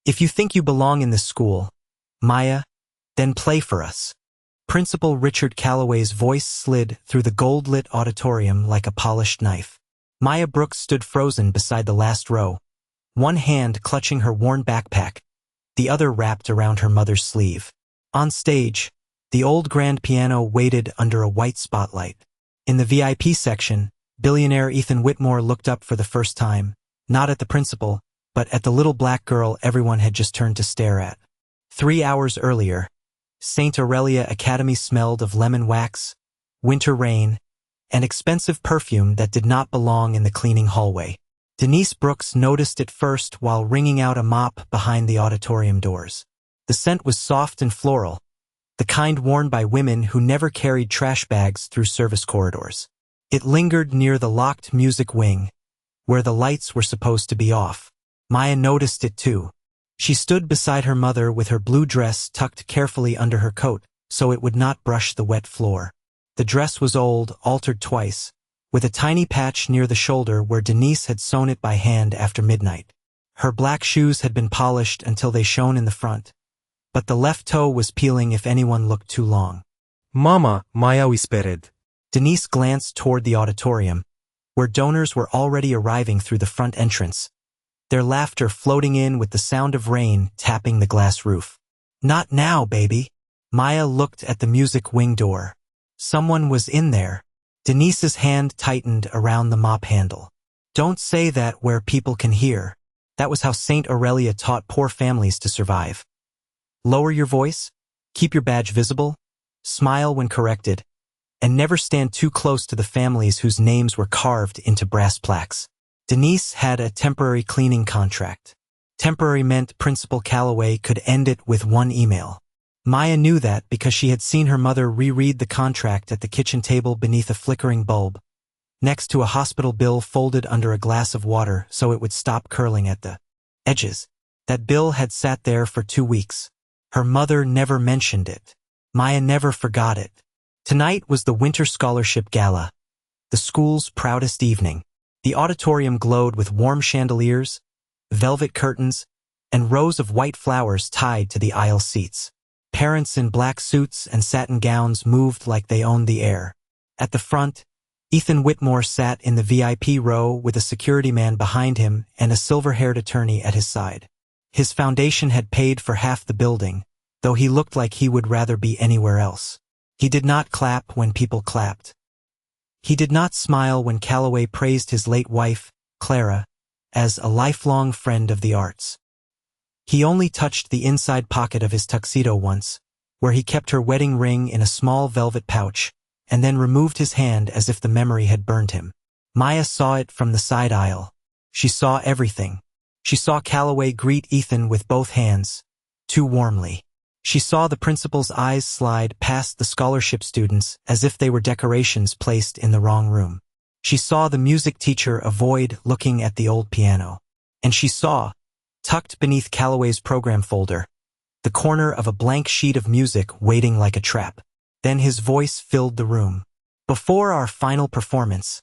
If you think you belong in this school, Maya, then play for us. Principal Richard Calloway's voice slid through the gold-lit auditorium like a polished knife. Maya Brooks stood frozen beside the last row, one hand clutching her worn backpack, the other wrapped around her mother's sleeve. On stage, the old grand piano waited under a white spotlight. In the VIP section, billionaire Ethan Whitmore looked up for the first time, not at the principal, but at the little black girl everyone had just turned to stare at. 3 hours earlier, St. Aurelia Academy smelled of lemon wax, winter rain, and expensive perfume that did not belong in the cleaning hallway. Denise Brooks noticed it first while wringing out a mop behind the auditorium doors. The scent was soft and floral, the kind worn by women who never carried trash bags through service corridors. It lingered near the locked music wing, where the lights were supposed to be off. Maya noticed it too. She stood beside her mother with her blue dress tucked carefully under her coat so it would not brush the wet floor. The dress was old, altered twice, with a tiny patch near the shoulder where Denise had sewn it by hand after midnight. Her black shoes had been polished until they shone in the front, but the left toe was peeling if anyone looked too long. Mama, Maya whispered. Denise glanced toward the auditorium, where donors were already arriving through the front entrance, their laughter floating in with the sound of rain tapping the glass roof. Not now, baby. Maya looked at the music wing door. Someone was in there. Denise's hand tightened around the mop handle. Don't say that where people can hear. That was how St. Aurelia taught poor families to survive. Lower your voice, keep your badge visible, smile when corrected, and never stand too close to the families whose names were carved into brass plaques. Denise had a temporary cleaning contract. Temporary meant Principal Calloway could end it with one email. Maya knew that because she had seen her mother reread the contract at the kitchen table beneath a flickering bulb, next to a hospital bill folded under a glass of water so it would stop curling at the edges. That bill had sat there for 2 weeks. Her mother never mentioned it. Maya never forgot it. Tonight was the Winter Scholarship Gala, the school's proudest evening. The auditorium glowed with warm chandeliers, velvet curtains, and rows of white flowers tied to the aisle seats. Parents in black suits and satin gowns moved like they owned the air. At the front, Ethan Whitmore sat in the VIP row with a security man behind him and a silver-haired attorney at his side. His foundation had paid for half the building, though he looked like he would rather be anywhere else. He did not clap when people clapped. He did not smile when Calloway praised his late wife, Clara, as a lifelong friend of the arts. He only touched the inside pocket of his tuxedo once, where he kept her wedding ring in a small velvet pouch, and then removed his hand as if the memory had burned him. Maya saw it from the side aisle. She saw everything. She saw Calloway greet Ethan with both hands, too warmly. She saw the principal's eyes slide past the scholarship students as if they were decorations placed in the wrong room. She saw the music teacher avoid looking at the old piano. And she saw, tucked beneath Calloway's program folder, the corner of a blank sheet of music waiting like a trap. Then his voice filled the room. Before our final performance,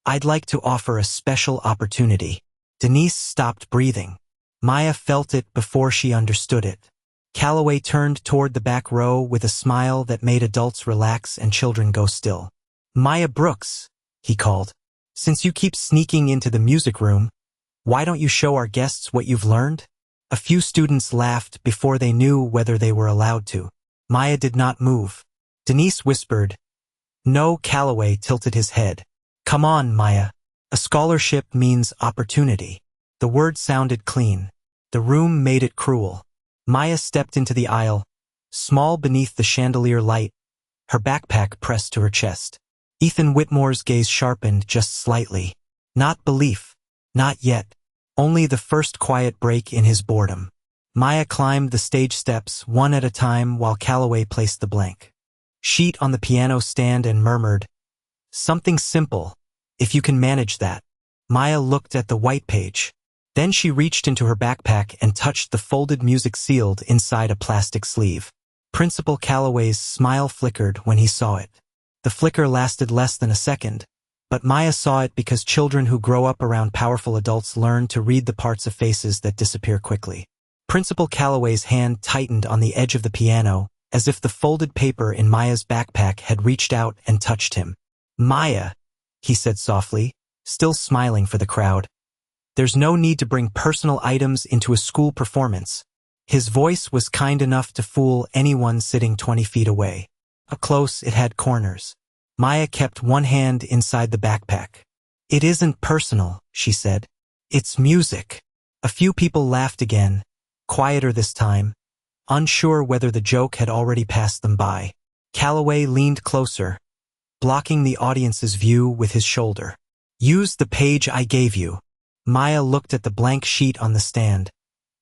I'd like to offer a special opportunity. Denise stopped breathing. Maya felt it before she understood it. Calloway turned toward the back row with a smile that made adults relax and children go still. Maya Brooks, he called, since you keep sneaking into the music room, why don't you show our guests what you've learned? A few students laughed before they knew whether they were allowed to. Maya did not move. Denise whispered, "No." Calloway tilted his head. "Come on, Maya. A scholarship means opportunity." The word sounded clean. The room made it cruel. Maya stepped into the aisle, small beneath the chandelier light, her backpack pressed to her chest. Ethan Whitmore's gaze sharpened just slightly. Not belief. Not yet. Only the first quiet break in his boredom. Maya climbed the stage steps one at a time while Calloway placed the blank sheet on the piano stand and murmured, "Something simple, if you can manage that." Maya looked at the white page. Then she reached into her backpack and touched the folded music sealed inside a plastic sleeve. Principal Calloway's smile flickered when he saw it. The flicker lasted less than a second, but Maya saw it because children who grow up around powerful adults learn to read the parts of faces that disappear quickly. Principal Calloway's hand tightened on the edge of the piano, as if the folded paper in Maya's backpack had reached out and touched him. "Maya," he said softly, still smiling for the crowd. "There's no need to bring personal items into a school performance." His voice was kind enough to fool anyone sitting 20 feet away. Up close, it had corners. Maya kept one hand inside the backpack. "It isn't personal," she said. "It's music." A few people laughed again, quieter this time, unsure whether the joke had already passed them by. Calloway leaned closer, blocking the audience's view with his shoulder. "Use the page I gave you." Maya looked at the blank sheet on the stand,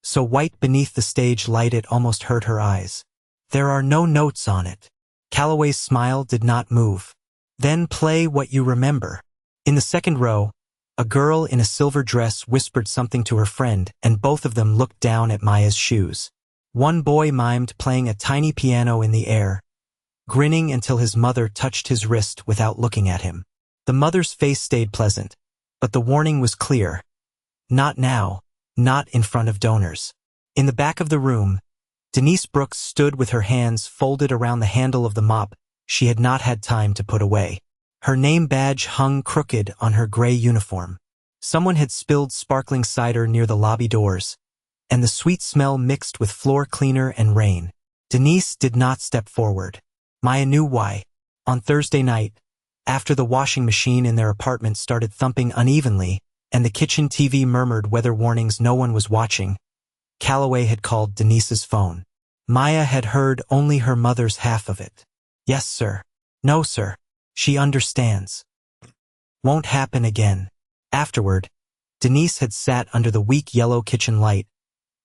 so white beneath the stage light it almost hurt her eyes. "There are no notes on it." Calloway's smile did not move. "Then play what you remember." In the second row, a girl in a silver dress whispered something to her friend, and both of them looked down at Maya's shoes. One boy mimed playing a tiny piano in the air, grinning until his mother touched his wrist without looking at him. The mother's face stayed pleasant, but the warning was clear. Not now, not in front of donors. In the back of the room, Denise Brooks stood with her hands folded around the handle of the mop she had not had time to put away. Her name badge hung crooked on her gray uniform. Someone had spilled sparkling cider near the lobby doors, and the sweet smell mixed with floor cleaner and rain. Denise did not step forward. Maya knew why. On Thursday night, after the washing machine in their apartment started thumping unevenly, and the kitchen TV murmured weather warnings no one was watching, Calloway had called Denise's phone. Maya had heard only her mother's half of it. "Yes, sir." "No, sir. She understands." "Won't happen again." Afterward, Denise had sat under the weak yellow kitchen light,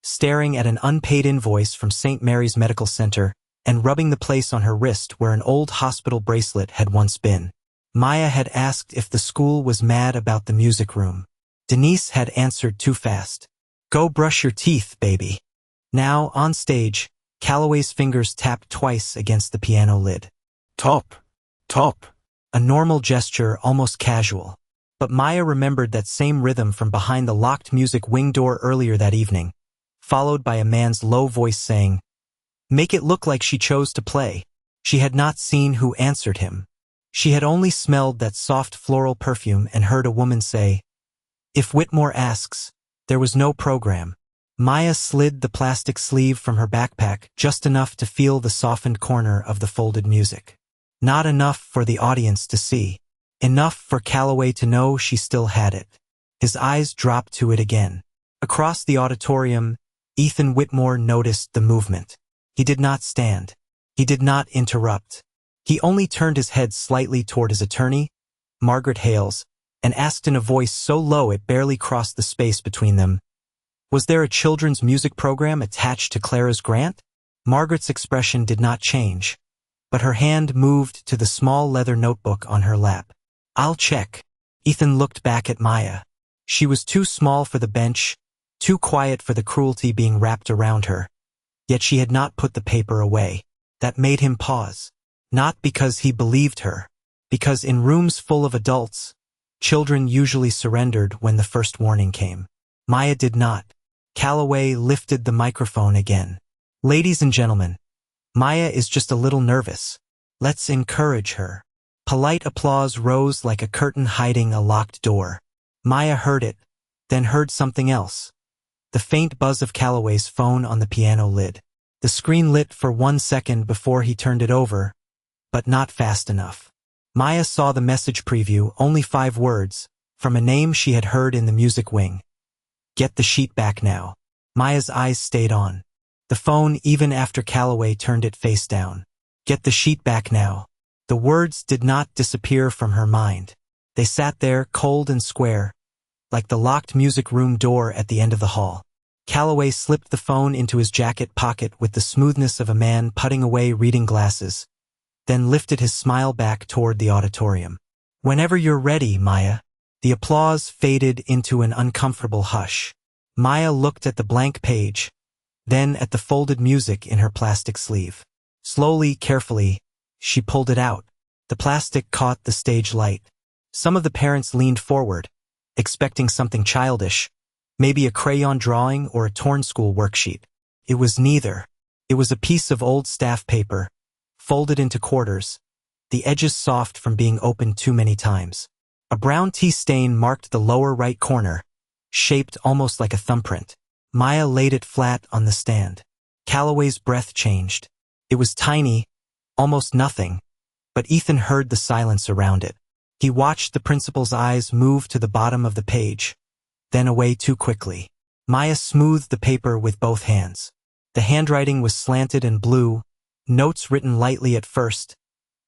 staring at an unpaid invoice from St. Mary's Medical Center and rubbing the place on her wrist where an old hospital bracelet had once been. Maya had asked if the school was mad about the music room. Denise had answered too fast. "Go brush your teeth, baby." Now, on stage, Calloway's fingers tapped twice against the piano lid. Top. A normal gesture, almost casual. But Maya remembered that same rhythm from behind the locked music wing door earlier that evening, followed by a man's low voice saying, "Make it look like she chose to play." She had not seen who answered him. She had only smelled that soft floral perfume and heard a woman say, "If Whitmore asks." There was no program. Maya slid the plastic sleeve from her backpack just enough to feel the softened corner of the folded music. Not enough for the audience to see. Enough for Calloway to know she still had it. His eyes dropped to it again. Across the auditorium, Ethan Whitmore noticed the movement. He did not stand. He did not interrupt. He only turned his head slightly toward his attorney, Margaret Hales, and asked in a voice so low it barely crossed the space between them, "Was there a children's music program attached to Clara's grant?" Margaret's expression did not change, but her hand moved to the small leather notebook on her lap. "I'll check." Ethan looked back at Maya. She was too small for the bench, too quiet for the cruelty being wrapped around her, yet she had not put the paper away. That made him pause. Not because he believed her, because in rooms full of adults, children usually surrendered when the first warning came. Maya did not. Calloway lifted the microphone again. "Ladies and gentlemen, Maya is just a little nervous. Let's encourage her." Polite applause rose like a curtain hiding a locked door. Maya heard it, then heard something else. The faint buzz of Calloway's phone on the piano lid. The screen lit for 1 second before he turned it over, but not fast enough. Maya saw the message preview, only 5 words, from a name she had heard in the music wing. "Get the sheet back now." Maya's eyes stayed on the phone even after Calloway turned it face down. "Get the sheet back now." The words did not disappear from her mind. They sat there, cold and square, like the locked music room door at the end of the hall. Calloway slipped the phone into his jacket pocket with the smoothness of a man putting away reading glasses, then lifted his smile back toward the auditorium. "Whenever you're ready, Maya." The applause faded into an uncomfortable hush. Maya looked at the blank page, then at the folded music in her plastic sleeve. Slowly, carefully, she pulled it out. The plastic caught the stage light. Some of the parents leaned forward, expecting something childish, maybe a crayon drawing or a torn school worksheet. It was neither. It was a piece of old staff paper, folded into quarters, the edges soft from being opened too many times. A brown tea stain marked the lower right corner, shaped almost like a thumbprint. Maya laid it flat on the stand. Calloway's breath changed. It was tiny, almost nothing, but Ethan heard the silence around it. He watched the principal's eyes move to the bottom of the page, then away too quickly. Maya smoothed the paper with both hands. The handwriting was slanted and blue, notes written lightly at first,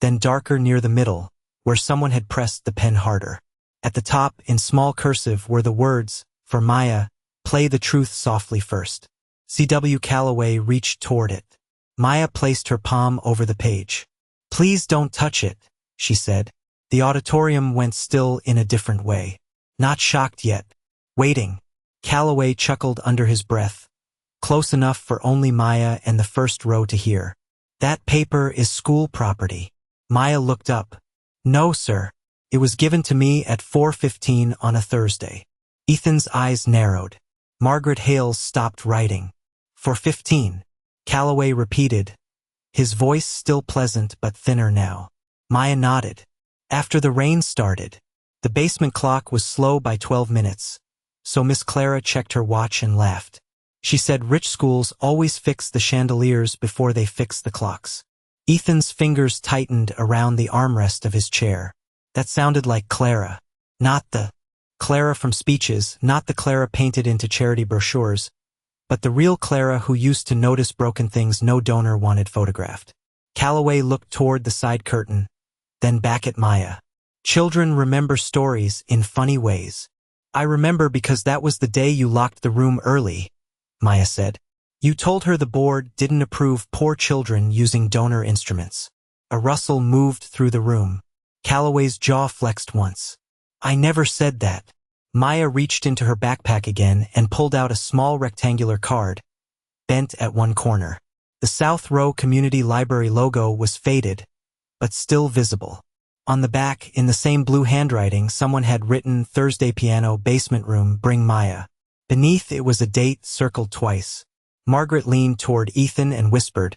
then darker near the middle, where someone had pressed the pen harder. At the top, in small cursive, were the words, for Maya, play the truth softly first. C.W. Calloway reached toward it. Maya placed her palm over the page. Please don't touch it, she said. The auditorium went still in a different way. Not shocked yet. Waiting. Calloway chuckled under his breath, close enough for only Maya and the first row to hear. That paper is school property. Maya looked up. No, sir. It was given to me at 4:15 on a Thursday. Ethan's eyes narrowed. Margaret Hales stopped writing. 4:15. Calloway repeated, his voice still pleasant but thinner now. Maya nodded. After the rain started. The basement clock was slow by 12 minutes, so Miss Clara checked her watch and laughed. She said rich schools always fix the chandeliers before they fix the clocks. Ethan's fingers tightened around the armrest of his chair. That sounded like Clara. Not the Clara from speeches, not the Clara painted into charity brochures, but the real Clara who used to notice broken things no donor wanted photographed. Calloway looked toward the side curtain, then back at Maya. Children remember stories in funny ways. I remember because that was the day you locked the room early, Maya said. You told her the board didn't approve poor children using donor instruments. A rustle moved through the room. Calloway's jaw flexed once. I never said that. Maya reached into her backpack again and pulled out a small rectangular card, bent at one corner. The South Row Community Library logo was faded, but still visible. On the back, in the same blue handwriting, someone had written Thursday piano, basement room, bring Maya. Beneath it was a date circled twice. Margaret leaned toward Ethan and whispered,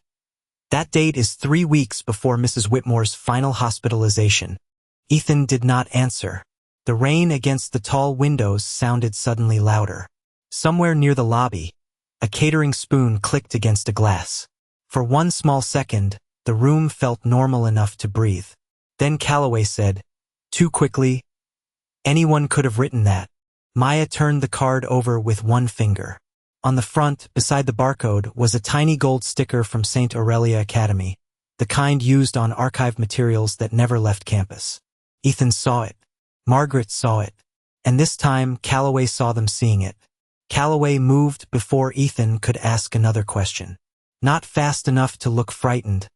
that date is 3 weeks before Mrs. Whitmore's final hospitalization. Ethan did not answer. The rain against the tall windows sounded suddenly louder. Somewhere near the lobby, a catering spoon clicked against a glass. For one small second, the room felt normal enough to breathe. Then Calloway said, too quickly, anyone could have written that. Maya turned the card over with one finger. On the front, beside the barcode, was a tiny gold sticker from St. Aurelia Academy, the kind used on archive materials that never left campus. Ethan saw it. Margaret saw it. And this time, Calloway saw them seeing it. Calloway moved before Ethan could ask another question. Not fast enough to look frightened,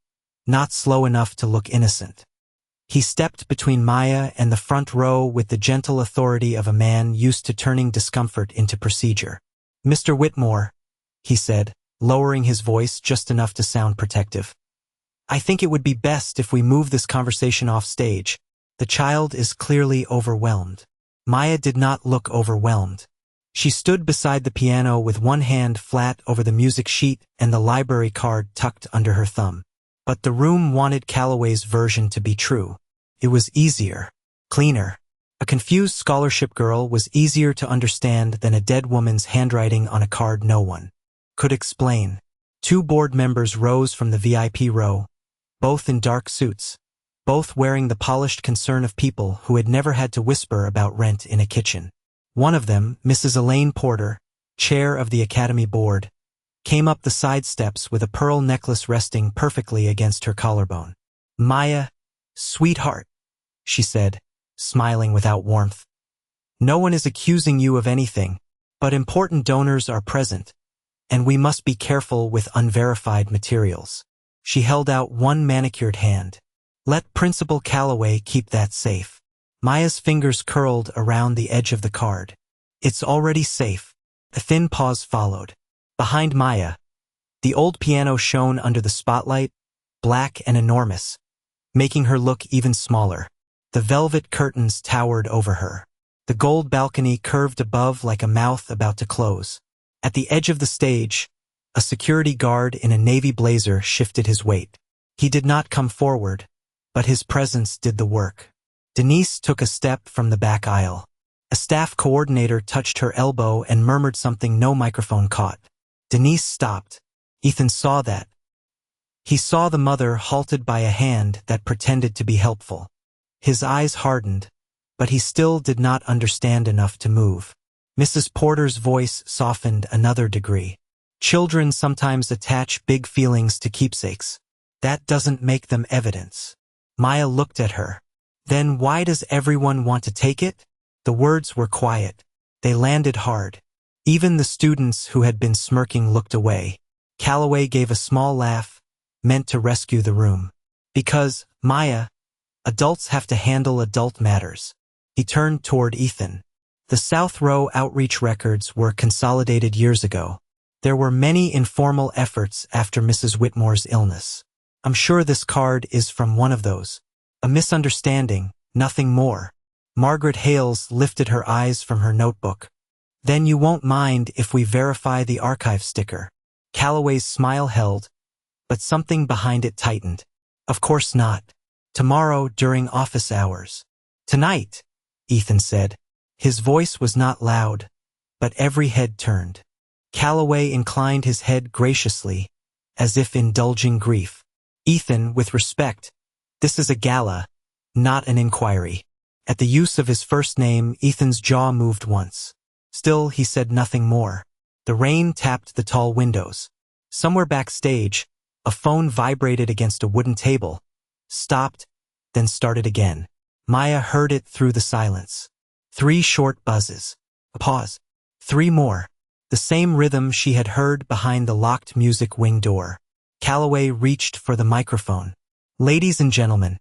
not slow enough to look innocent. He stepped between Maya and the front row with the gentle authority of a man used to turning discomfort into procedure. Mr. Whitmore, he said, lowering his voice just enough to sound protective. I think it would be best if we move this conversation off stage. The child is clearly overwhelmed. Maya did not look overwhelmed. She stood beside the piano with one hand flat over the music sheet and the library card tucked under her thumb. But the room wanted Calloway's version to be true. It was easier, cleaner. A confused scholarship girl was easier to understand than a dead woman's handwriting on a card no one could explain. 2 board members rose from the VIP row, both in dark suits, both wearing the polished concern of people who had never had to whisper about rent in a kitchen. One of them, Mrs. Elaine Porter, chair of the Academy board, came up the side steps with a pearl necklace resting perfectly against her collarbone. Maya, sweetheart, she said, smiling without warmth. No one is accusing you of anything, but important donors are present, and we must be careful with unverified materials. She held out one manicured hand. Let Principal Calloway keep that safe. Maya's fingers curled around the edge of the card. It's already safe. A thin pause followed. Behind Maya, the old piano shone under the spotlight, black and enormous, making her look even smaller. The velvet curtains towered over her. The gold balcony curved above like a mouth about to close. At the edge of the stage, A security guard in a navy blazer shifted his weight. He did not come forward, but his presence did the work. Denise took a step from the back aisle. A staff coordinator touched her elbow and murmured something no microphone caught. Denise stopped. Ethan saw that. He saw the mother halted by a hand that pretended to be helpful. His eyes hardened, but he still did not understand enough to move. Mrs. Porter's voice softened another degree. Children sometimes attach big feelings to keepsakes. That doesn't make them evidence. Maya looked at her. Then why does everyone want to take it? The words were quiet. They landed hard. Even the students who had been smirking looked away. Calloway gave a small laugh, meant to rescue the room. Because, Maya, adults have to handle adult matters. He turned toward Ethan. The South Row outreach records were consolidated years ago. There were many informal efforts after Mrs. Whitmore's illness. I'm sure this card is from one of those. A misunderstanding, nothing more. Margaret Hales lifted her eyes from her notebook. Then you won't mind if we verify the archive sticker. Calloway's smile held, but something behind it tightened. Of course not. Tomorrow during office hours. Tonight, Ethan said. His voice was not loud, but every head turned. Calloway inclined his head graciously, as if indulging grief. Ethan, with respect, this is a gala, not an inquiry. At the use of his first name, Ethan's jaw moved once. Still, he said nothing more. The rain tapped the tall windows. Somewhere backstage, a phone vibrated against a wooden table, stopped, then started again. Maya heard it through the silence. 3 short buzzes. A pause. 3 more. The same rhythm she had heard behind the locked music wing door. Calloway reached for the microphone. Ladies and gentlemen,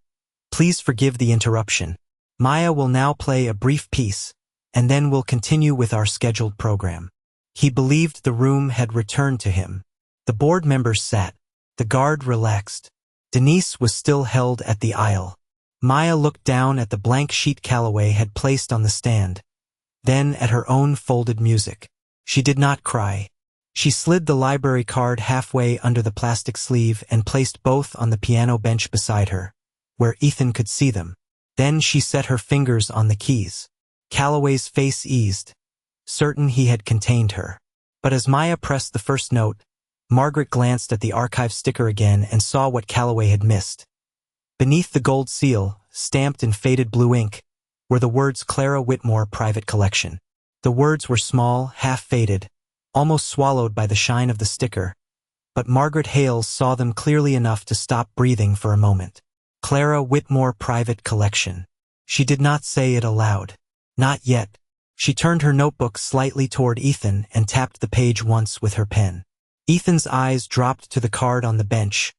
please forgive the interruption. Maya will now play a brief piece, and then we'll continue with our scheduled program. He believed the room had returned to him. The board members sat. The guard relaxed. Denise was still held at the aisle. Maya looked down at the blank sheet Calloway had placed on the stand, then at her own folded music. She did not cry. She slid the library card halfway under the plastic sleeve and placed both on the piano bench beside her, where Ethan could see them. Then she set her fingers on the keys. Calloway's face eased, certain he had contained her. But as Maya pressed the first note, Margaret glanced at the archive sticker again and saw what Calloway had missed. Beneath the gold seal, stamped in faded blue ink, were the words Clara Whitmore Private Collection. The words were small, half-faded, almost swallowed by the shine of the sticker, but Margaret Hales saw them clearly enough to stop breathing for a moment. Clara Whitmore Private Collection. She did not say it aloud. Not yet. She turned her notebook slightly toward Ethan and tapped the page once with her pen. Ethan's eyes dropped to the card on the bench,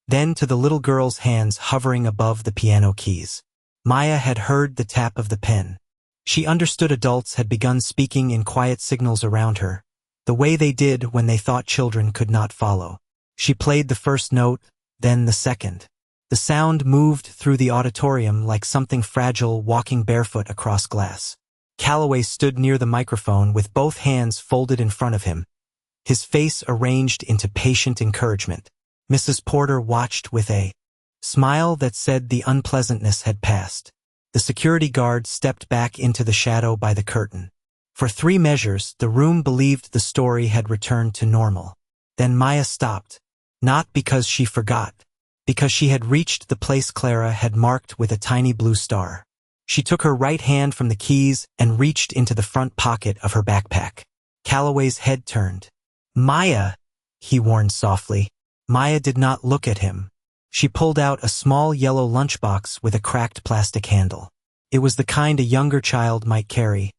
then to the little girl's hands hovering above the piano keys. Maya had heard the tap of the pen. She understood adults had begun speaking in quiet signals around her, the way they did when they thought children could not follow. She played the first note, then the second. The sound moved through the auditorium like something fragile walking barefoot across glass. Calloway stood near the microphone with both hands folded in front of him, his face arranged into patient encouragement. Mrs. Porter watched with a smile that said the unpleasantness had passed. The security guard stepped back into the shadow by the curtain. For 3 measures, the room believed the story had returned to normal. Then Maya stopped, not because she forgot, because she had reached the place Clara had marked with a tiny blue star. She took her right hand from the keys and reached into the front pocket of her backpack. Calloway's head turned. Maya, he warned softly. Maya did not look at him. She pulled out a small yellow lunchbox with a cracked plastic handle. It was the kind a younger child might carry,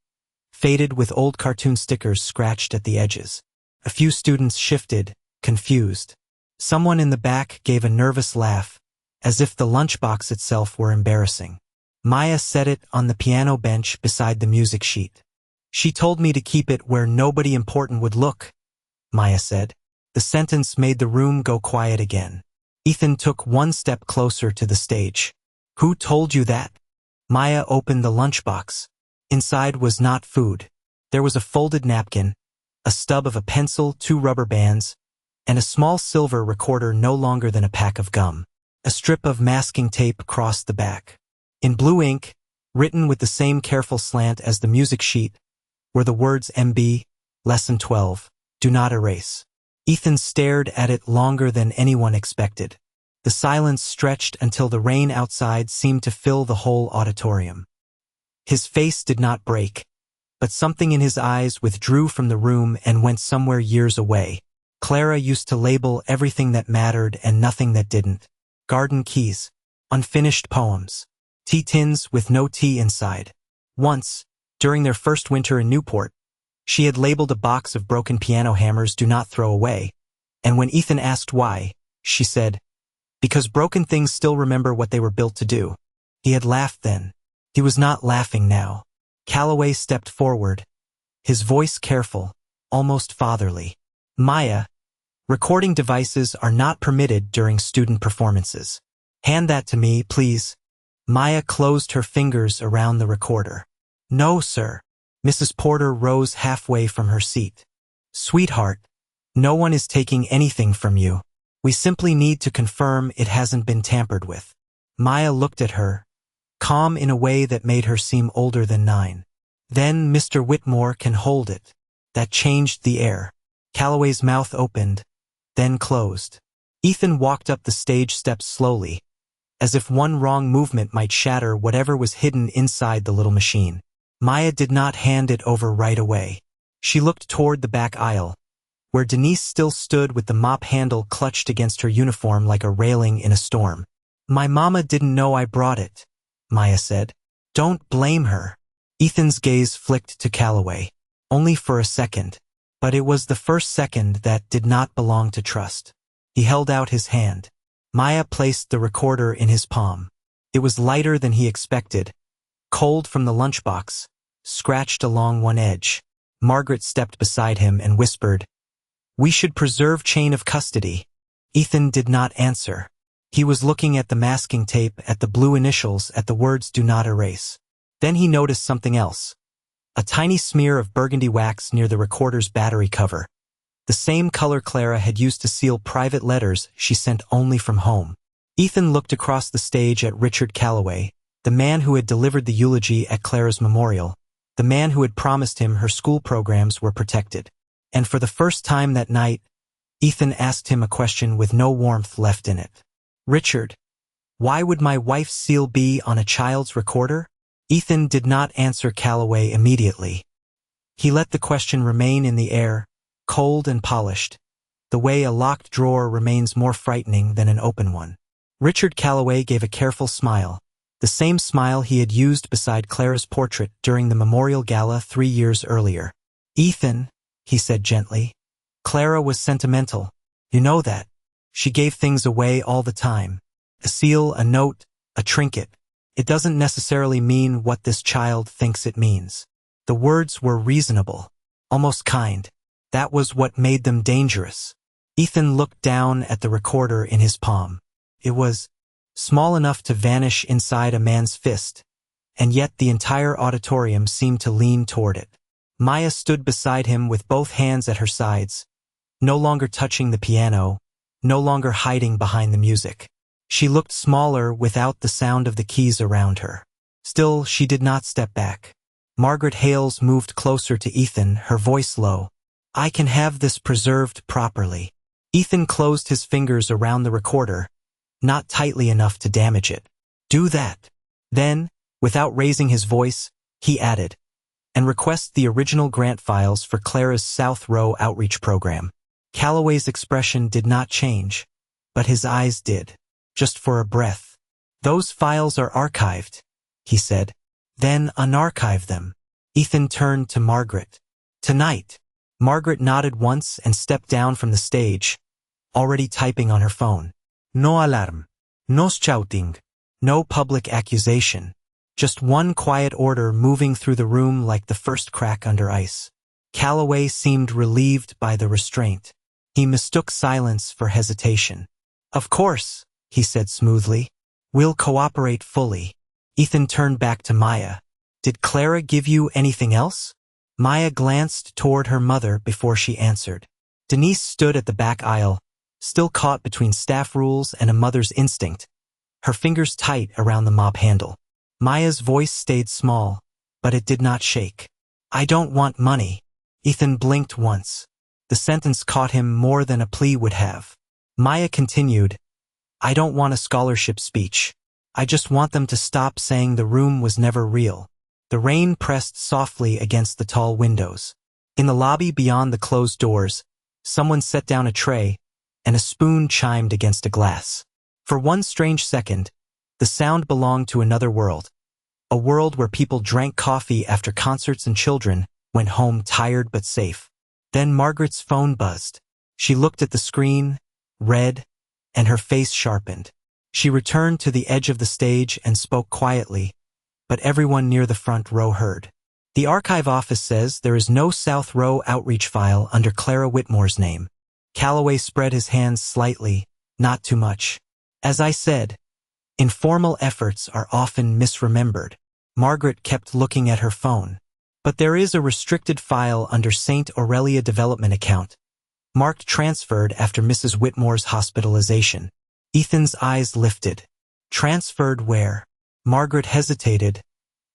faded with old cartoon stickers scratched at the edges. A few students shifted, confused. Someone in the back gave a nervous laugh, as if the lunchbox itself were embarrassing. Maya set it on the piano bench beside the music sheet. She told me to keep it where nobody important would look, Maya said. The sentence made the room go quiet again. Ethan took 1 step closer to the stage. Who told you that? Maya opened the lunchbox. Inside was not food. There was a folded napkin, a stub of a pencil, 2 rubber bands, and a small silver recorder no longer than a pack of gum. A strip of masking tape crossed the back. In blue ink, written with the same careful slant as the music sheet, were the words MB, Lesson 12, Do Not Erase. Ethan stared at it longer than anyone expected. The silence stretched until the rain outside seemed to fill the whole auditorium. His face did not break, but something in his eyes withdrew from the room and went somewhere years away. Clara used to label everything that mattered and nothing that didn't. Garden keys, unfinished poems, tea tins with no tea inside. Once, during their first winter in Newport, she had labeled a box of broken piano hammers Do Not Throw Away, and when Ethan asked why, she said, because broken things still remember what they were built to do. He had laughed then. He was not laughing now. Calloway stepped forward, his voice careful, almost fatherly. Maya, recording devices are not permitted during student performances. Hand that to me, please. Maya closed her fingers around the recorder. No, sir. Mrs. Porter rose halfway from her seat. Sweetheart, no one is taking anything from you. We simply need to confirm it hasn't been tampered with. Maya looked at her, calm in a way that made her seem older than 9. Then Mr. Whitmore can hold it. That changed the air. Calloway's mouth opened, then closed. Ethan walked up the stage steps slowly, as if one wrong movement might shatter whatever was hidden inside the little machine. Maya did not hand it over right away. She looked toward the back aisle, where Denise still stood with the mop handle clutched against her uniform like a railing in a storm. My mama didn't know I brought it, Maya said. Don't blame her. Ethan's gaze flicked to Calloway, only for a second, but it was the first second that did not belong to trust. He held out his hand. Maya placed the recorder in his palm. It was lighter than he expected, cold from the lunchbox, scratched along one edge. Margaret stepped beside him and whispered, We should preserve chain of custody. Ethan did not answer. He was looking at the masking tape, at the blue initials, at the words Do Not Erase. Then he noticed something else. A tiny smear of burgundy wax near the recorder's battery cover. The same color Clara had used to seal private letters she sent only from home. Ethan looked across the stage at Richard Calloway, the man who had delivered the eulogy at Clara's memorial, the man who had promised him her school programs were protected. And for the first time that night, Ethan asked him a question with no warmth left in it. Richard, why would my wife's seal be on a child's recorder? Ethan did not answer Calloway immediately. He let the question remain in the air, cold and polished, the way a locked drawer remains more frightening than an open one. Richard Calloway gave a careful smile, the same smile he had used beside Clara's portrait during the memorial gala 3 years earlier. Ethan, he said gently, Clara was sentimental. You know that. She gave things away all the time. A seal, a note, a trinket. It doesn't necessarily mean what this child thinks it means. The words were reasonable, almost kind. That was what made them dangerous. Ethan looked down at the recorder in his palm. It was small enough to vanish inside a man's fist, and yet the entire auditorium seemed to lean toward it. Maya stood beside him with both hands at her sides, no longer touching the piano, no longer hiding behind the music. She looked smaller without the sound of the keys around her. Still, she did not step back. Margaret Hales moved closer to Ethan, her voice low. I can have this preserved properly. Ethan closed his fingers around the recorder, not tightly enough to damage it. Do that. Then, without raising his voice, he added, and request the original grant files for Clara's South Row outreach program. Calloway's expression did not change, but his eyes did, just for a breath. Those files are archived, he said. Then unarchive them. Ethan turned to Margaret. Tonight. Margaret nodded once and stepped down from the stage, already typing on her phone. No alarm. No shouting. No public accusation. Just one quiet order moving through the room like the first crack under ice. Calloway seemed relieved by the restraint. He mistook silence for hesitation. Of course, he said smoothly. We'll cooperate fully. Ethan turned back to Maya. Did Clara give you anything else? Maya glanced toward her mother before she answered. Denise stood at the back aisle, still caught between staff rules and a mother's instinct, her fingers tight around the mop handle. Maya's voice stayed small, but it did not shake. "I don't want money." Ethan blinked once. The sentence caught him more than a plea would have. Maya continued, "I don't want a scholarship speech. I just want them to stop saying the room was never real." The rain pressed softly against the tall windows. In the lobby beyond the closed doors, someone set down a tray, and a spoon chimed against a glass. For one strange second, the sound belonged to another world. A world where people drank coffee after concerts and children went home tired but safe. Then Margaret's phone buzzed. She looked at the screen, read, and her face sharpened. She returned to the edge of the stage and spoke quietly, but everyone near the front row heard. "The archive office says there is no South Row outreach file under Clara Whitmore's name." Calloway spread his hands slightly, not too much. "As I said, informal efforts are often misremembered." Margaret kept looking at her phone. "But there is a restricted file under St. Aurelia Development account, marked transferred after Mrs. Whitmore's hospitalization." Ethan's eyes lifted. "Transferred where?" Margaret hesitated,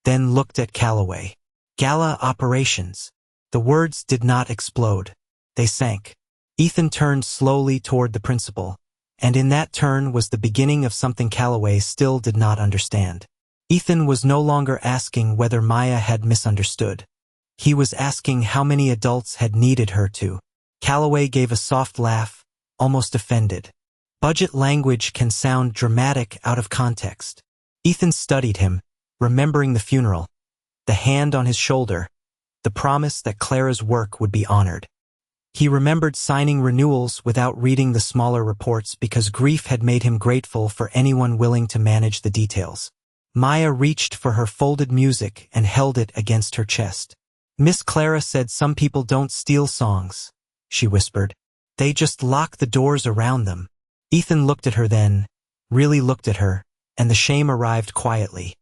then looked at Calloway. "Gala operations." The words did not explode. They sank. Ethan turned slowly toward the principal, and in that turn was the beginning of something Calloway still did not understand. Ethan was no longer asking whether Maya had misunderstood. He was asking how many adults had needed her to. Calloway gave a soft laugh, almost offended. Budget language can sound dramatic out of context. Ethan studied him, remembering the funeral, the hand on his shoulder, the promise that Clara's work would be honored. He remembered signing renewals without reading the smaller reports because grief had made him grateful for anyone willing to manage the details. Maya reached for her folded music and held it against her chest. "Miss Clara said some people don't steal songs," she whispered. "They just lock the doors around them." Ethan looked at her then, really looked at her, and the shame arrived quietly.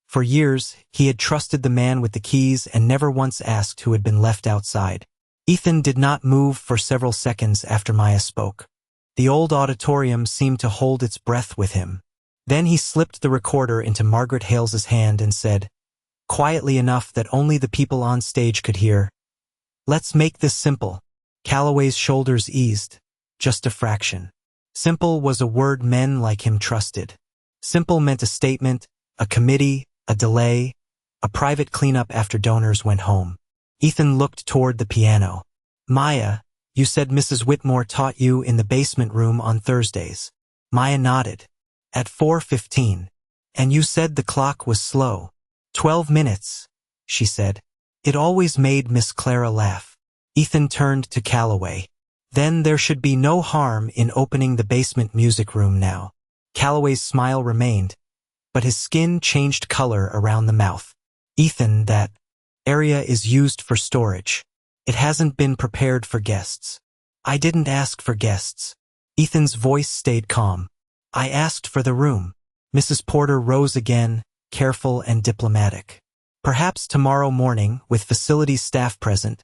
For years, he had trusted the man with the keys and never once asked who had been left outside. Ethan did not move for several seconds after Maya spoke. The old auditorium seemed to hold its breath with him. Then he slipped the recorder into Margaret Hales's hand and said, quietly enough that only the people on stage could hear, "Let's make this simple." Calloway's shoulders eased, just a fraction. Simple was a word men like him trusted. Simple meant a statement, a committee, a delay, a private cleanup after donors went home. Ethan looked toward the piano. "Maya, you said Mrs. Whitmore taught you in the basement room on Thursdays." Maya nodded. "At 4:15. And you said the clock was slow." 12 minutes, she said. It always made Miss Clara laugh. Ethan turned to Calloway. "Then there should be no harm in opening the basement music room now." Calloway's smile remained, but his skin changed color around the mouth. "Ethan, that area is used for storage. It hasn't been prepared for guests." "I didn't ask for guests." Ethan's voice stayed calm. "I asked for the room." Mrs. Porter rose again, careful and diplomatic. "Perhaps tomorrow morning, with facilities staff present,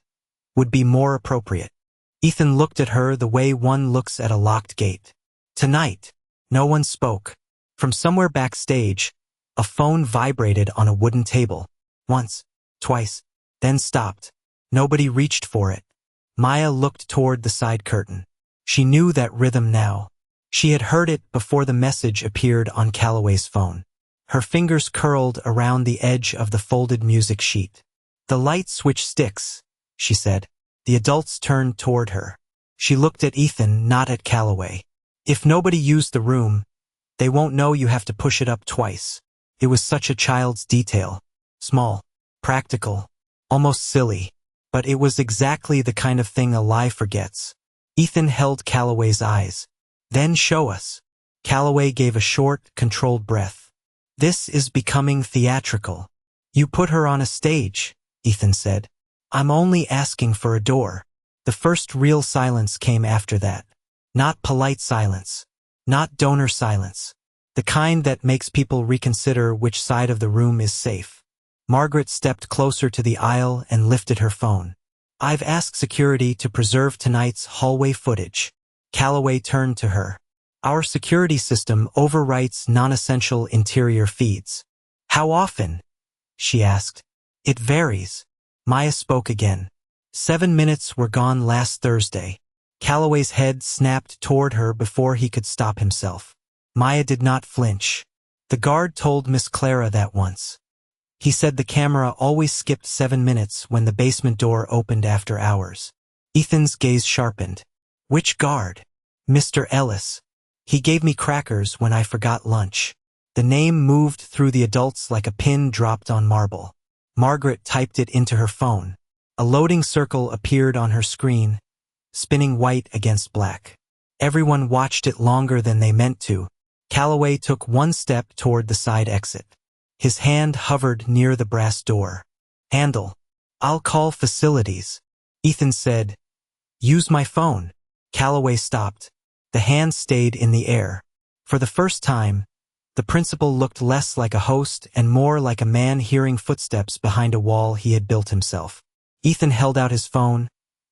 would be more appropriate." Ethan looked at her the way one looks at a locked gate. Tonight, no one spoke. From somewhere backstage, a phone vibrated on a wooden table. Once, twice, then stopped. Nobody reached for it. Maya looked toward the side curtain. She knew that rhythm now. She had heard it before the message appeared on Calloway's phone. Her fingers curled around the edge of the folded music sheet. "The light switch sticks," she said. The adults turned toward her. She looked at Ethan, not at Calloway. "If nobody used the room, they won't know you have to push it up twice." It was such a child's detail. Small, practical, almost silly. But it was exactly the kind of thing a lie forgets. Ethan held Calloway's eyes. "Then show us." Calloway gave a short, controlled breath. "This is becoming theatrical." "You put her on a stage," Ethan said. "I'm only asking for a door." The first real silence came after that. Not polite silence. Not donor silence. The kind that makes people reconsider which side of the room is safe. Margaret stepped closer to the aisle and lifted her phone. I've asked security to preserve tonight's hallway footage. Calloway turned to her. Our security system overwrites non-essential interior feeds. How often? She asked. It varies. Maya spoke again. 7 minutes were gone last Thursday. Calloway's head snapped toward her before he could stop himself. Maya did not flinch. The guard told Miss Clara that once. He said the camera always skipped 7 minutes when the basement door opened after hours. Ethan's gaze sharpened. Which guard? Mr. Ellis. He gave me crackers when I forgot lunch. The name moved through the adults like a pin dropped on marble. Margaret typed it into her phone. A loading circle appeared on her screen, spinning white against black. Everyone watched it longer than they meant to. Calloway took one step toward the side exit. His hand hovered near the brass door. Handle. I'll call facilities. Ethan said, Use my phone. Calloway stopped. The hand stayed in the air. For the first time, the principal looked less like a host and more like a man hearing footsteps behind a wall he had built himself. Ethan held out his phone,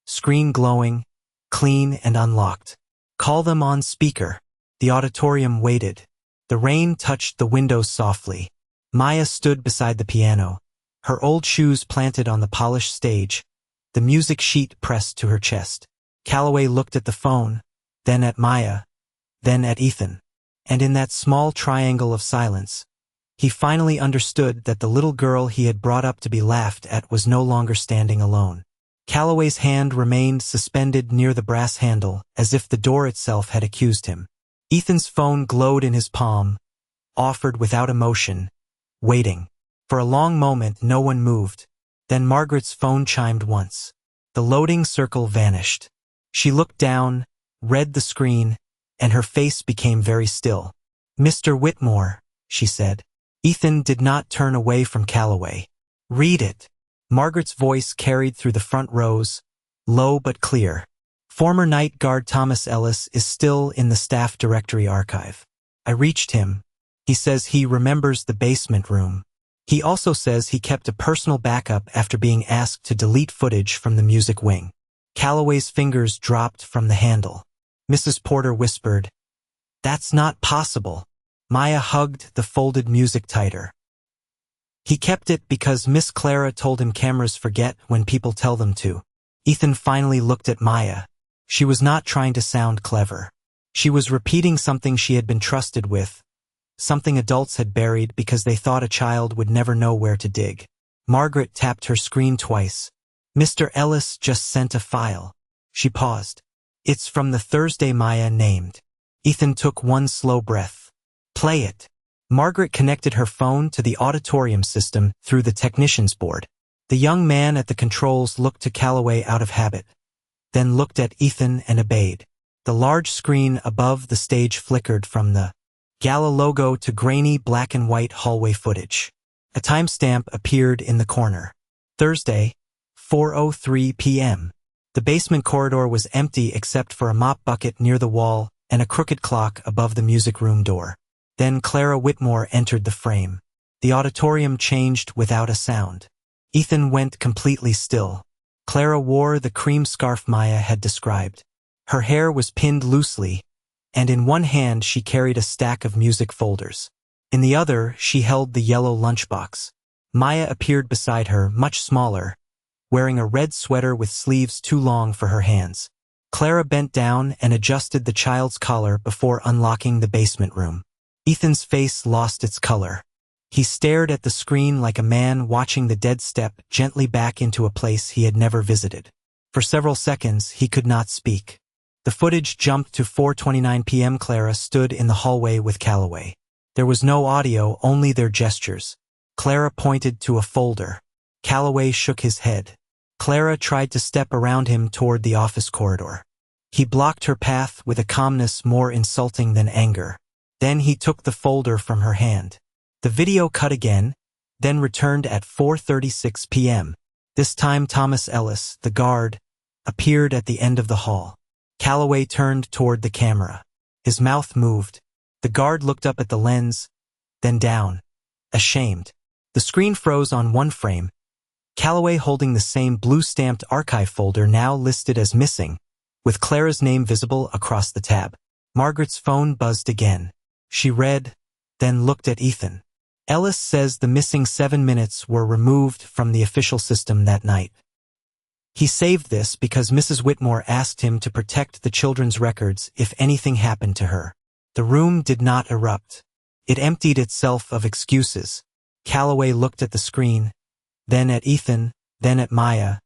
screen glowing, clean and unlocked. Call them on speaker. The auditorium waited. The rain touched the windows softly. Maya stood beside the piano, her old shoes planted on the polished stage, the music sheet pressed to her chest. Calloway looked at the phone, then at Maya, then at Ethan. And in that small triangle of silence, he finally understood that the little girl he had brought up to be laughed at was no longer standing alone. Calloway's hand remained suspended near the brass handle, as if the door itself had accused him. Ethan's phone glowed in his palm, offered without emotion, waiting. For a long moment no one moved. Then Margaret's phone chimed once. The loading circle vanished. She looked down, read the screen, and her face became very still. Mr. Whitmore, she said. Ethan did not turn away from Calloway. Read it. Margaret's voice carried through the front rows, low but clear. Former night guard Thomas Ellis is still in the staff directory archive. I reached him. He says he remembers the basement room. He also says he kept a personal backup after being asked to delete footage from the music wing. Calloway's fingers dropped from the handle. Mrs. Porter whispered, That's not possible. Maya hugged the folded music tighter. He kept it because Miss Clara told him cameras forget when people tell them to. Ethan finally looked at Maya. She was not trying to sound clever. She was repeating something she had been trusted with, something adults had buried because they thought a child would never know where to dig. Margaret tapped her screen twice. Mr. Ellis just sent a file. She paused. It's from the Thursday Maya named. Ethan took one slow breath. Play it. Margaret connected her phone to the auditorium system through the technician's board. The young man at the controls looked to Calloway out of habit, then looked at Ethan and obeyed. The large screen above the stage flickered from the gala logo to grainy black and white hallway footage. A timestamp appeared in the corner. Thursday, 4:03 p.m. The basement corridor was empty except for a mop bucket near the wall and a crooked clock above the music room door. Then Clara Whitmore entered the frame. The auditorium changed without a sound. Ethan went completely still. Clara wore the cream scarf Maya had described. Her hair was pinned loosely, and in one hand she carried a stack of music folders. In the other, she held the yellow lunchbox. Maya appeared beside her, much smaller, wearing a red sweater with sleeves too long for her hands. Clara bent down and adjusted the child's collar before unlocking the basement room. Ethan's face lost its color. He stared at the screen like a man watching the dead step gently back into a place he had never visited. For several seconds, he could not speak. The footage jumped to 4:29 p.m. Clara stood in the hallway with Calloway. There was no audio, only their gestures. Clara pointed to a folder. Calloway shook his head. Clara tried to step around him toward the office corridor. He blocked her path with a calmness more insulting than anger. Then he took the folder from her hand. The video cut again, then returned at 4:36 p.m. This time Thomas Ellis, the guard, appeared at the end of the hall. Calloway turned toward the camera. His mouth moved. The guard looked up at the lens, then down, ashamed. The screen froze on one frame, Calloway holding the same blue-stamped archive folder now listed as missing, with Clara's name visible across the tab. Margaret's phone buzzed again. She read, then looked at Ethan. Ellis says the missing 7 minutes were removed from the official system that night. He saved this because Mrs. Whitmore asked him to protect the children's records if anything happened to her. The room did not erupt. It emptied itself of excuses. Calloway looked at the screen, then at Ethan, then at Maya,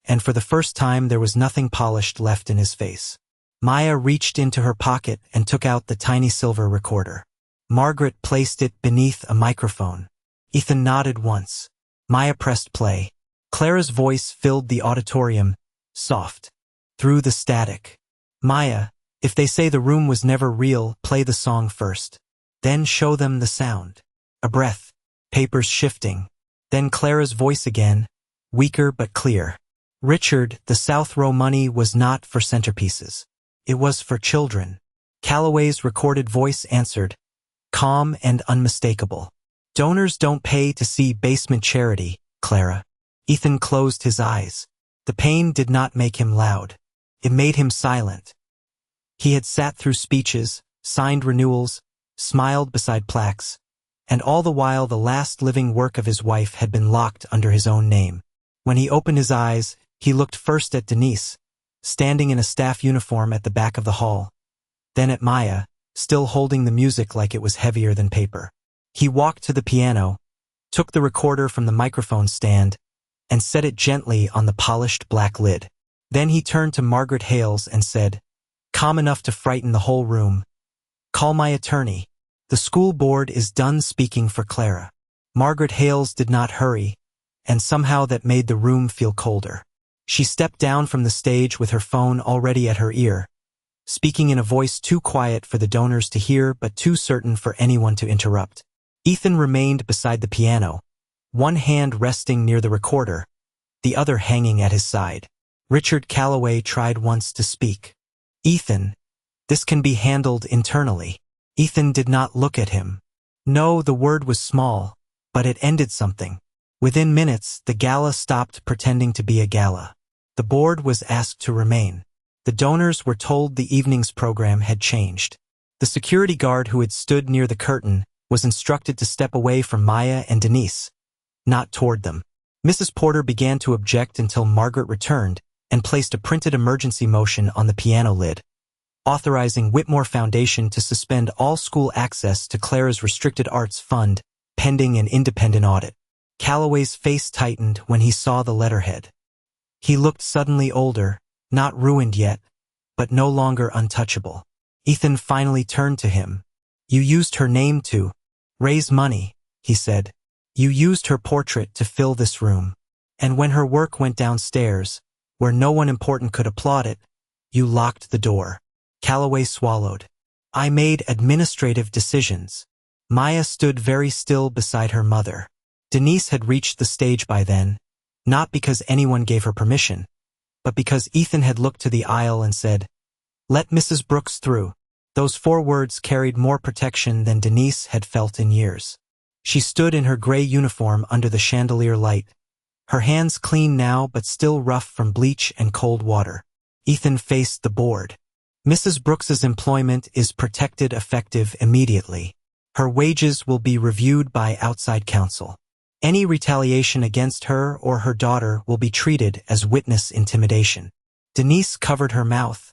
and for the first time there was nothing polished left in his face. Maya reached into her pocket and took out the tiny silver recorder. Margaret placed it beneath a microphone. Ethan nodded once. Maya pressed play. Clara's voice filled the auditorium, soft, through the static. Maya, if they say the room was never real, play the song first. Then show them the sound. A breath, papers shifting. Then Clara's voice again, weaker but clear. Richard, the South Row money was not for centerpieces. It was for children. Calloway's recorded voice answered, calm and unmistakable. Donors don't pay to see basement charity, Clara. Ethan closed his eyes. The pain did not make him loud. It made him silent. He had sat through speeches, signed renewals, smiled beside plaques, and all the while the last living work of his wife had been locked under his own name. When he opened his eyes, he looked first at Denise, standing in a staff uniform at the back of the hall, then at Maya, still holding the music like it was heavier than paper. He walked to the piano, took the recorder from the microphone stand, and set it gently on the polished black lid. Then he turned to Margaret Hales and said, calm enough to frighten the whole room, call my attorney. The school board is done speaking for Clara. Margaret Hales did not hurry, and somehow that made the room feel colder. She stepped down from the stage with her phone already at her ear, speaking in a voice too quiet for the donors to hear but too certain for anyone to interrupt. Ethan remained beside the piano, one hand resting near the recorder, the other hanging at his side. Richard Calloway tried once to speak. Ethan, this can be handled internally. Ethan did not look at him. No, the word was small, but it ended something. Within minutes, the gala stopped pretending to be a gala. The board was asked to remain. The donors were told the evening's program had changed. The security guard who had stood near the curtain was instructed to step away from Maya and Denise, not toward them. Mrs. Porter began to object until Margaret returned and placed a printed emergency motion on the piano lid, authorizing Whitmore Foundation to suspend all school access to Clara's Restricted Arts Fund pending an independent audit. Calloway's face tightened when he saw the letterhead. He looked suddenly older, not ruined yet, but no longer untouchable. Ethan finally turned to him. You used her name to raise money, he said. You used her portrait to fill this room. And when her work went downstairs, where no one important could applaud it, you locked the door. Calloway swallowed. I made administrative decisions. Maya stood very still beside her mother. Denise had reached the stage by then, not because anyone gave her permission, but because Ethan had looked to the aisle and said, let Mrs. Brooks through. Those 4 words carried more protection than Denise had felt in years. She stood in her gray uniform under the chandelier light, her hands clean now but still rough from bleach and cold water. Ethan faced the board. Mrs. Brooks's employment is protected effective immediately. Her wages will be reviewed by outside counsel. Any retaliation against her or her daughter will be treated as witness intimidation. Denise covered her mouth,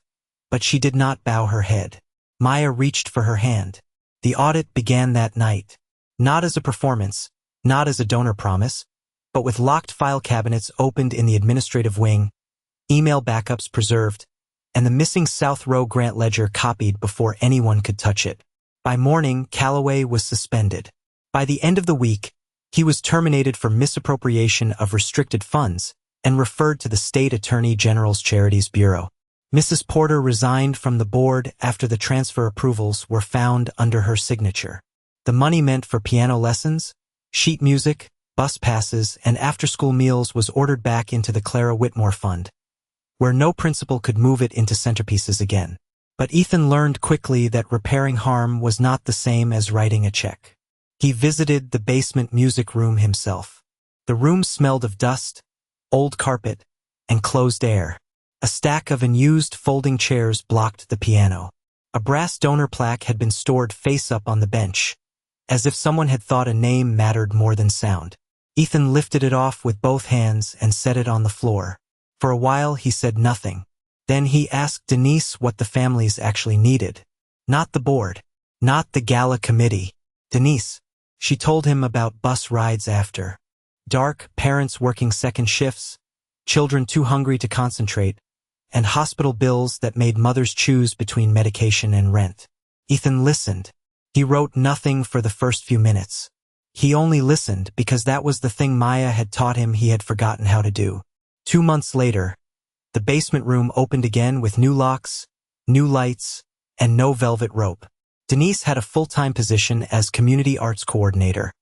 but she did not bow her head. Maya reached for her hand. The audit began that night. Not as a performance, not as a donor promise, but with locked file cabinets opened in the administrative wing, email backups preserved, and the missing South Row grant ledger copied before anyone could touch it. By morning, Calloway was suspended. By the end of the week, he was terminated for misappropriation of restricted funds and referred to the State Attorney General's Charities Bureau. Mrs. Porter resigned from the board after the transfer approvals were found under her signature. The money meant for piano lessons, sheet music, bus passes, and after-school meals was ordered back into the Clara Whitmore Fund, where no principal could move it into centerpieces again. But Ethan learned quickly that repairing harm was not the same as writing a check. He visited the basement music room himself. The room smelled of dust, old carpet, and closed air. A stack of unused folding chairs blocked the piano. A brass donor plaque had been stored face up on the bench, as if someone had thought a name mattered more than sound. Ethan lifted it off with both hands and set it on the floor. For a while he said nothing. Then he asked Denise what the families actually needed. Not the board. Not the gala committee. Denise. She told him about bus rides after dark, parents working second shifts, children too hungry to concentrate, and hospital bills that made mothers choose between medication and rent. Ethan listened. He wrote nothing for the first few minutes. He only listened because that was the thing Maya had taught him he had forgotten how to do. 2 months later, the basement room opened again with new locks, new lights, and no velvet rope. Denise had a full-time position as community arts coordinator,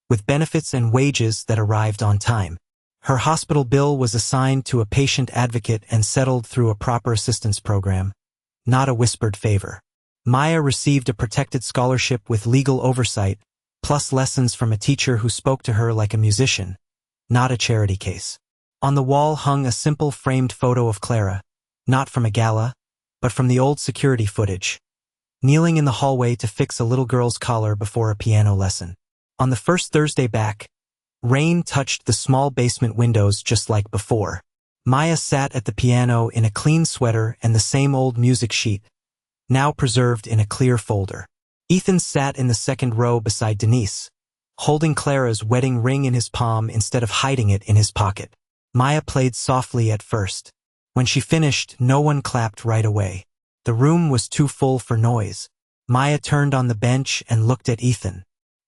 with benefits and wages that arrived on time. Her hospital bill was assigned to a patient advocate and settled through a proper assistance program, not a whispered favor. Maya received a protected scholarship with legal oversight, plus lessons from a teacher who spoke to her like a musician, not a charity case. On the wall hung a simple framed photo of Clara, not from a gala, but from the old security footage, kneeling in the hallway to fix a little girl's collar before a piano lesson. On the first Thursday back, rain touched the small basement windows just like before. Maya sat at the piano in a clean sweater and the same old music sheet, now preserved in a clear folder. Ethan sat in the second row beside Denise, holding Clara's wedding ring in his palm instead of hiding it in his pocket. Maya played softly at first. When she finished, no one clapped right away. The room was too full for noise. Maya turned on the bench and looked at Ethan.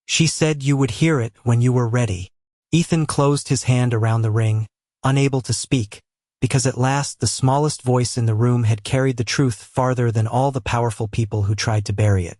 She said you would hear it when you were ready. Ethan closed his hand around the ring, unable to speak, because at last the smallest voice in the room had carried the truth farther than all the powerful people who tried to bury it.